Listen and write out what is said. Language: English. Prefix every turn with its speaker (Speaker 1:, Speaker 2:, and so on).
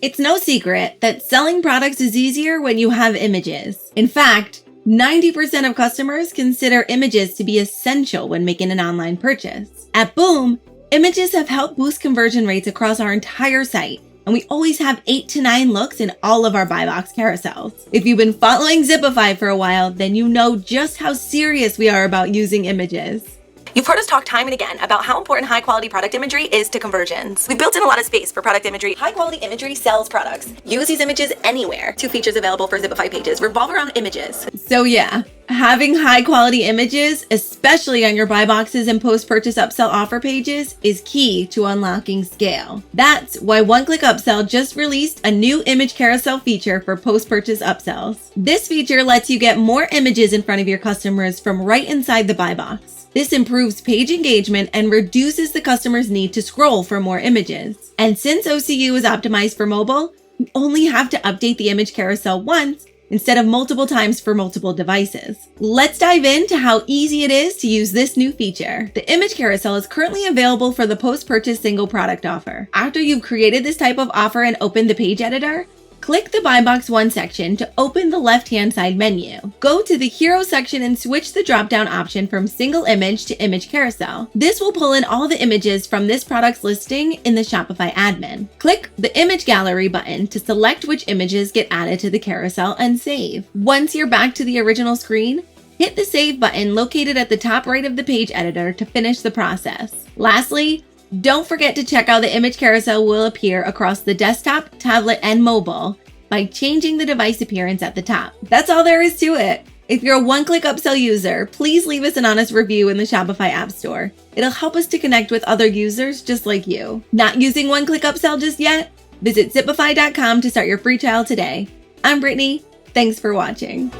Speaker 1: It's no secret that selling products is easier when you have images. In fact, 90% of customers consider images to be essential when making an online purchase. At Boom, images have helped boost conversion rates across our entire site, and we always have 8 to 9 looks in all of our buy box carousels. If you've been following Zipify for a while, then you know just how serious we are about using images.
Speaker 2: You've heard us talk time and again about how important high-quality product imagery is to conversions. We've built in a lot of space for product imagery. High-quality imagery sells products. Use these images anywhere. 2 features available for Zipify pages revolve around images.
Speaker 1: So yeah, having high-quality images, especially on your buy boxes and post-purchase upsell offer pages, is key to unlocking scale. That's why OneClickUpsell just released a new image carousel feature for post-purchase upsells. This feature lets you get more images in front of your customers from right inside the buy box. This improves page engagement and reduces the customer's need to scroll for more images. And since OCU is optimized for mobile, you only have to update the image carousel once instead of multiple times for multiple devices. Let's dive into how easy it is to use this new feature. The image carousel is currently available for the post-purchase single product offer. After you've created this type of offer and opened the page editor, click the Buy Box 1 section to open the left-hand side menu. Go to the Hero section and switch the drop-down option from Single Image to Image Carousel. This will pull in all the images from this product's listing in the Shopify admin. Click the Image Gallery button to select which images get added to the carousel and save. Once you're back to the original screen, hit the Save button located at the top right of the page editor to finish the process. Lastly, don't forget to check how the image carousel will appear across the desktop, tablet, and mobile by changing the device appearance at the top. That's all there is to it. If you're a OneClickUpsell user, please leave us an honest review in the Shopify App Store. It'll help us to connect with other users just like you. Not using OneClickUpsell just yet? Visit Zipify.com to start your free trial today. I'm Brittany. Thanks for watching.